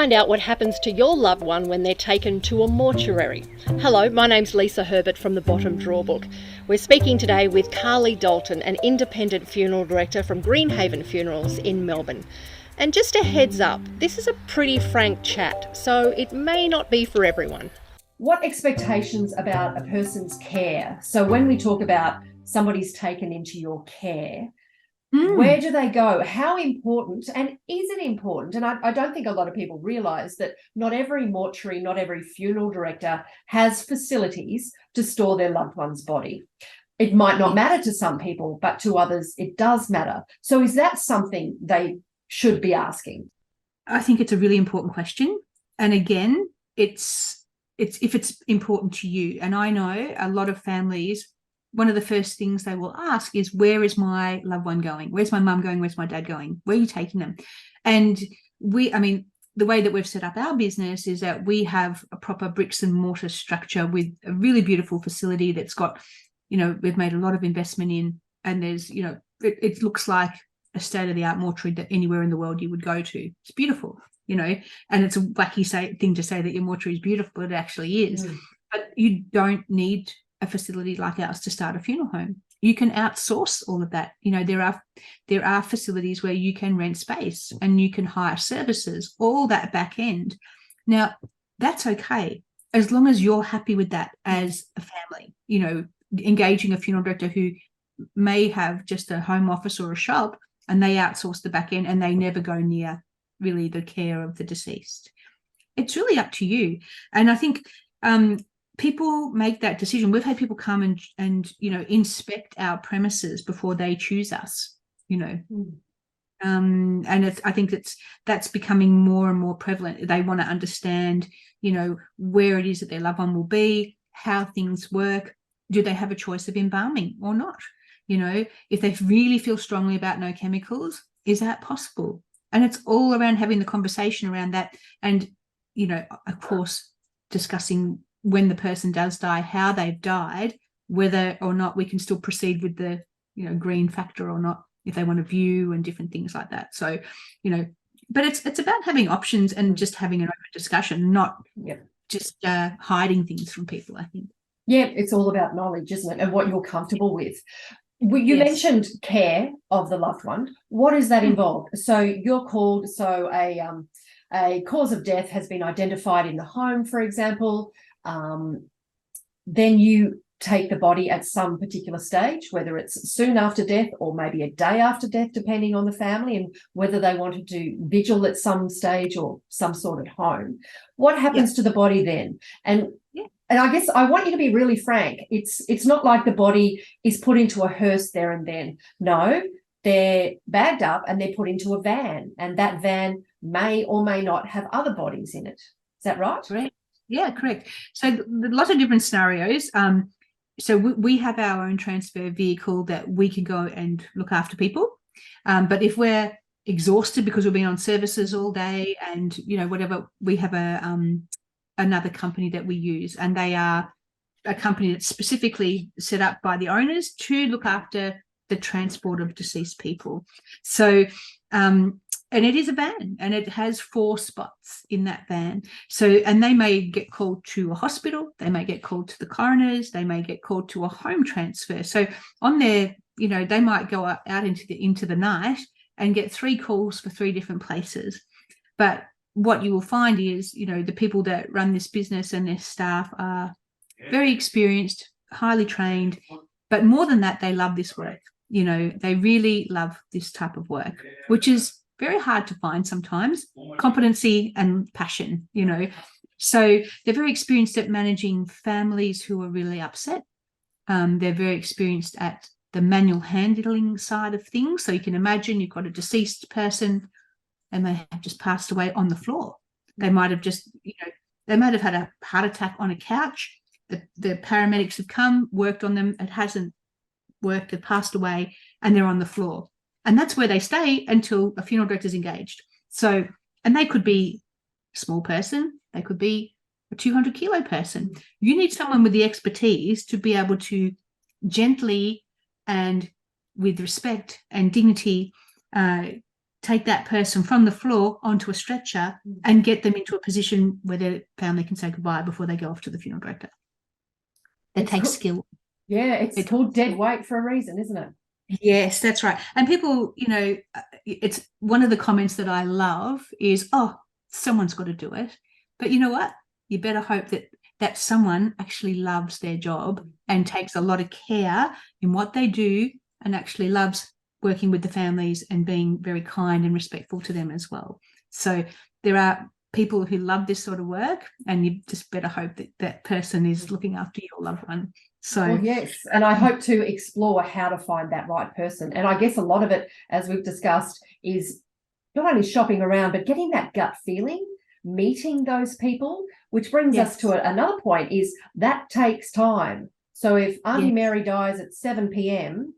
find out what happens to your loved one when they're taken to a mortuary. Hello, my name's Lisa Herbert from the Bottom Drawer Book. We're speaking today with Carly Dalton, an independent funeral director from Greenhaven Funerals in Melbourne. And just a heads up, this is a pretty frank chat, so it may not be for everyone. What expectations about a person's care? So when we talk about somebody's taken into your care, where do they go? How important, and is it important? And I don't think a lot of people realise that not every mortuary, not every funeral director has facilities to store their loved one's body. It might not matter to some people, but to others it does matter. So is that something they should be asking? I think it's a really important question. And again, it's if it's important to you. And I know a lot of families, one of the first things they will ask is, where is my loved one going? Where's my mum going? Where's my dad going? Where are you taking them? And the way that we've set up our business is that we have a proper bricks and mortar structure with a really beautiful facility that's got, we've made a lot of investment in, and there's, it looks like a state-of-the-art mortuary that anywhere in the world you would go to. It's beautiful, and it's a wacky thing to say that your mortuary is beautiful, but it actually is. But you don't need a facility like ours to start a funeral home. You can outsource all of that. There are facilities where you can rent space and you can hire services, all that back end. Now, that's okay, as long as you're happy with that as a family. Engaging a funeral director who may have just a home office or a shop, and they outsource the back end and they never go near really the care of the deceased. It's really up to you. And I think people make that decision. We've had people come and inspect our premises before they choose us, and I think that's becoming more and more prevalent. They want to understand, where it is that their loved one will be, how things work. Do they have a choice of embalming or not? If they really feel strongly about no chemicals, is that possible? And it's all around having the conversation around that. And, of course, discussing when the person does die, how they've died, whether or not we can still proceed with the, green factor or not, if they want to view and different things like that. So, but it's about having options and just having an open discussion, not just hiding things from people, I think. Yeah, it's all about knowledge, isn't it? And what you're comfortable with. You mentioned care of the loved one. What does that involve? So you're called, a cause of death has been identified in the home, for example. Then you take the body at some particular stage, whether it's soon after death or maybe a day after death, depending on the family and whether they want to do vigil at some stage or some sort at home. What happens to the body then? And I guess I want you to be really frank. It's not like the body is put into a hearse there and then. No, they're bagged up and they're put into a van, and that van may or may not have other bodies in it. Is that right? Correct. Yeah, correct. So a lot of different scenarios. So we have our own transfer vehicle that we can go and look after people. But if we're exhausted because we've been on services all day and, whatever, we have another company that we use, and they are a company that's specifically set up by the owners to look after the transport of deceased people. So and it is a van, and it has 4 spots in that van. So, and they may get called to a hospital, they may get called to the coroners, they may get called to a home transfer. So on there, they might go out into the night and get 3 calls for 3 different places. But what you will find is, the people that run this business and their staff are very experienced, highly trained, but more than that, they love this work. They really love this type of work, which is very hard to find sometimes, competency and passion, So they're very experienced at managing families who are really upset. They're very experienced at the manual handling side of things. So you can imagine you've got a deceased person and they have just passed away on the floor. They might have they might have had a heart attack on a couch. The paramedics have come, worked on them. It hasn't worked. They've passed away and they're on the floor. And that's where they stay until a funeral director is engaged. So, and they could be a small person. They could be a 200-kilo person. You need someone with the expertise to be able to gently and with respect and dignity take that person from the floor onto a stretcher and get them into a position where their family can say goodbye before they go off to the funeral director. That takes skill. Yeah, it's called dead weight for a reason, isn't it? Yes, that's right. And people, it's one of the comments that I love is, oh, someone's got to do it. But you know what? You better hope that someone actually loves their job and takes a lot of care in what they do and actually loves working with the families and being very kind and respectful to them as well. So there are people who love this sort of work, and you just better hope that that person is looking after your loved one. So well, yes, and I hope to explore how to find that right person. And I guess a lot of it, as we've discussed, is not only shopping around, but getting that gut feeling, meeting those people, which brings us to another point, is that takes time. So if Auntie Mary dies at 7 p.m,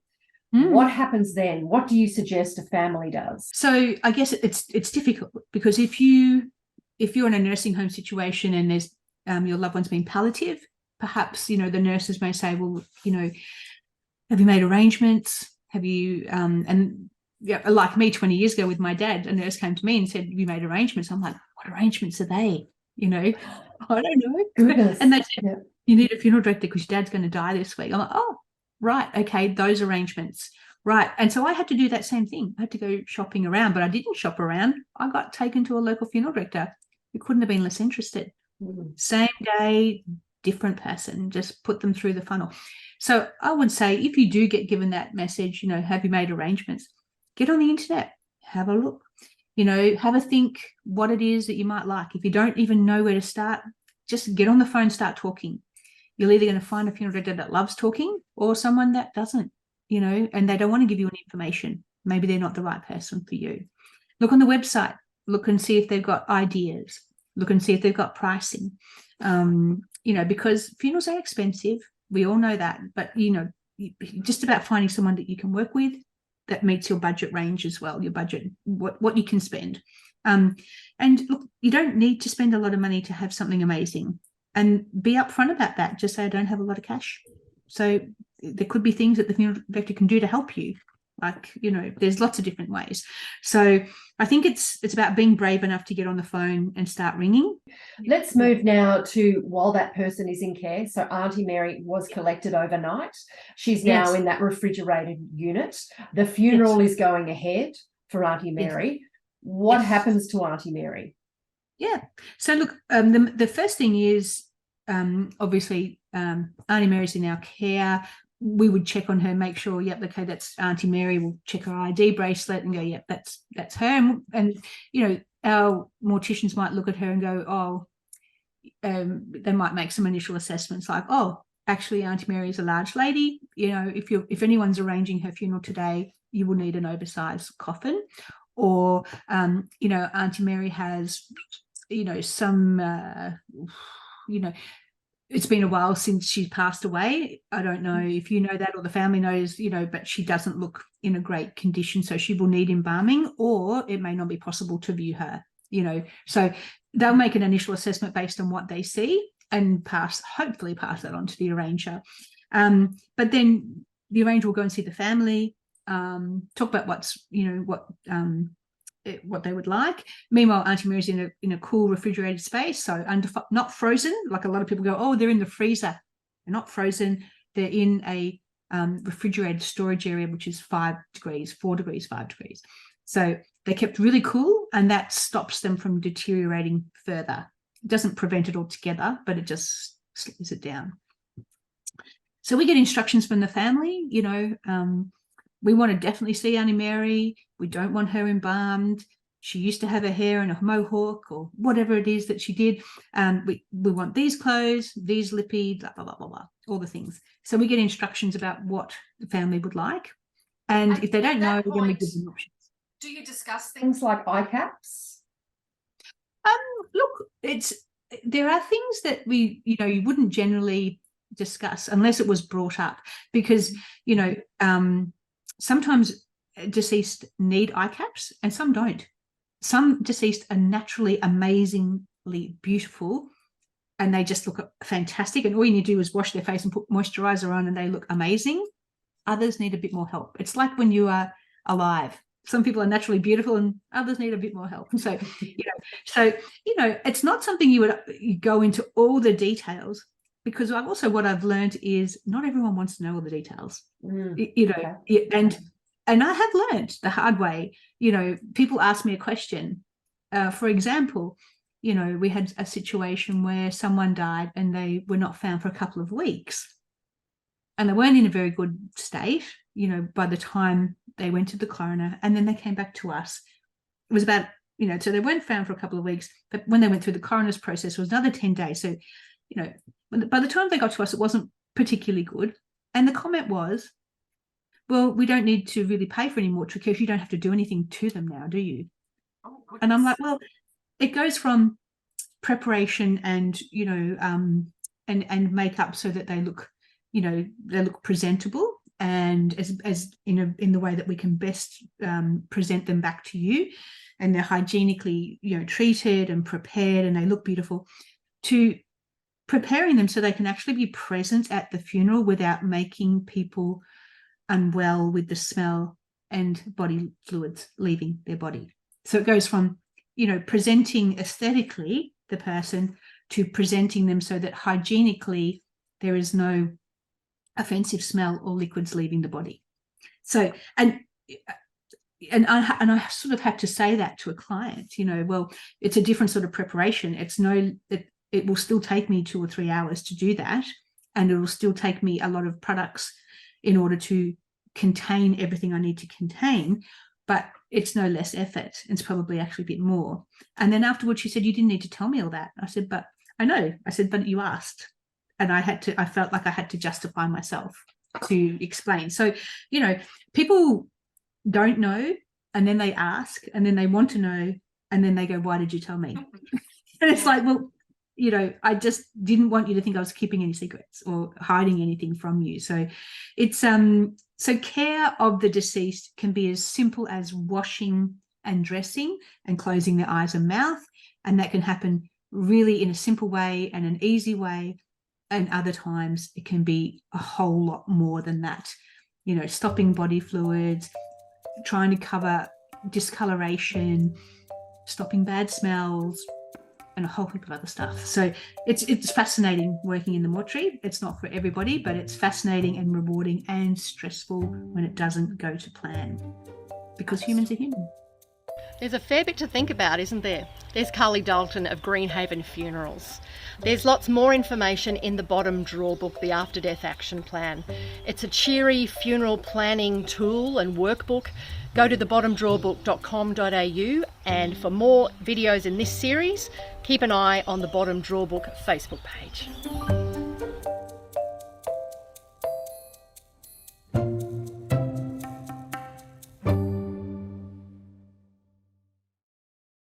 what happens then? What do you suggest a family does? So I guess it's difficult, because if you're in a nursing home situation and there's your loved one's been palliative, perhaps the nurses may say, well, have you made arrangements? Have you and yeah, like me 20 years ago with my dad, a nurse came to me and said, have you made arrangements? I'm like, what arrangements are they? I don't know. Goodness. And they said, you need a funeral director because your dad's going to die this week. I'm like, oh, right, okay, those arrangements. Right. And so I had to do that same thing. I had to go shopping around, but I didn't shop around. I got taken to a local funeral director who couldn't have been less interested. Same day, different person, just put them through the funnel. So I would say, if you do get given that message, have you made arrangements? Get on the internet, have a look, have a think what it is that you might like. If you don't even know where to start, just get on the phone, start talking. You're either going to find a funeral director that loves talking or someone that doesn't, and they don't want to give you any information. Maybe they're not the right person for you. Look on the website, look and see if they've got ideas, look and see if they've got pricing, because funerals are expensive. We all know that, but, just about finding someone that you can work with that meets your budget range as well, your budget, what you can spend. And look, you don't need to spend a lot of money to have something amazing, and be upfront about that. Just say, I don't have a lot of cash. So there could be things that the funeral director can do to help you. Like, there's lots of different ways. So I think it's about being brave enough to get on the phone and start ringing. Let's move now to while that person is in care. So Auntie Mary was collected overnight. She's now in that refrigerated unit. The funeral is going ahead for Auntie Mary. What happens to Auntie Mary? Yeah. So look, the first thing is, obviously, Auntie Mary's in our care. We would check on her, make sure, okay, that's Auntie Mary. We'll check her ID bracelet and go, that's her. And our morticians might look at her and go, they might make some initial assessments like, actually, Auntie Mary is a large lady. If anyone's arranging her funeral today, you will need an oversized coffin. Or, Auntie Mary has, some, it's been a while since she passed away. I don't know if you know that or the family knows, but she doesn't look in a great condition. So she will need embalming, or it may not be possible to view her, So they'll make an initial assessment based on what they see and hopefully pass that on to the arranger. But then the arranger will go and see the family, talk about what they would like. Meanwhile, Auntie Mary's in a cool refrigerated space, so not frozen. Like a lot of people go, they're in the freezer. They're not frozen. They're in a refrigerated storage area, which is 5 degrees, 4 degrees, 5 degrees. So they're kept really cool, and that stops them from deteriorating further. It doesn't prevent it altogether, but it just slows it down. So we get instructions from the family, we want to definitely see Auntie Mary. We don't want her embalmed. She used to have her hair in a mohawk or whatever it is that she did. We want these clothes, these lippy, blah, blah, blah, blah, blah, all the things. So we get instructions about what the family would like. And if they don't know, then we give them options. Do you discuss things like eye caps? Look, there are things that you wouldn't generally discuss unless it was brought up, because, sometimes deceased need eye caps and some don't. Some deceased are naturally amazingly beautiful and they just look fantastic, and all you need to do is wash their face and put moisturizer on and they look amazing. Others need a bit more help. It's like when you are alive. some people are naturally beautiful and others need a bit more help. So, it's not something you go into all the details, because what I've learned is not everyone wants to know all the details. Okay. And I have learned the hard way. People ask me a question. For example, we had a situation where someone died and they were not found for a couple of weeks. And they weren't in a very good state, by the time they went to the coroner, and then they came back to us. It was about, so they weren't found for a couple of weeks, but when they went through the coroner's process, it was another 10 days. So, by the time they got to us, it wasn't particularly good. And the comment was, well, we don't need to really pay for any mortuary care if you don't have to do anything to them now, do you? Oh, and I'm like, well, it goes from preparation and, and makeup so that they look, they look presentable, and as in the way that we can best present them back to you, and they're hygienically, treated and prepared, and they look beautiful, to preparing them so they can actually be present at the funeral without making people unwell with the smell and body fluids leaving their body. So it goes from, presenting aesthetically the person to presenting them so that hygienically there is no offensive smell or liquids leaving the body. So, and I sort of had to say that to a client, well, it's a different sort of preparation. It will still take me 2 or 3 hours to do that, and it will still take me a lot of products in order to contain everything I need to contain, but it's no less effort. It's probably actually a bit more. And then afterwards she said, you didn't need to tell me all that. I said, but I know. I said, but you asked. And I felt like I had to justify myself to explain. So, people don't know, and then they ask, and then they want to know, and then they go, why did you tell me? And it's like, well, I just didn't want you to think I was keeping any secrets or hiding anything from you. So it's so care of the deceased can be as simple as washing and dressing and closing their eyes and mouth, and that can happen really in a simple way and an easy way. And other times it can be a whole lot more than that, stopping body fluids, trying to cover discoloration, stopping bad smells, and a whole heap of other stuff. So it's fascinating working in the mortuary. It's not for everybody, but it's fascinating and rewarding and stressful when it doesn't go to plan, because humans are human. There's a fair bit to think about, isn't there? There's Carly Dalton of Greenhaven Funerals. There's lots more information in the bottom drawer book, the After Death Action Plan. It's a cheery funeral planning tool and workbook. Go to thebottomdrawbook.com.au, and for more videos in this series, keep an eye on the Bottom Drawer Book Facebook page.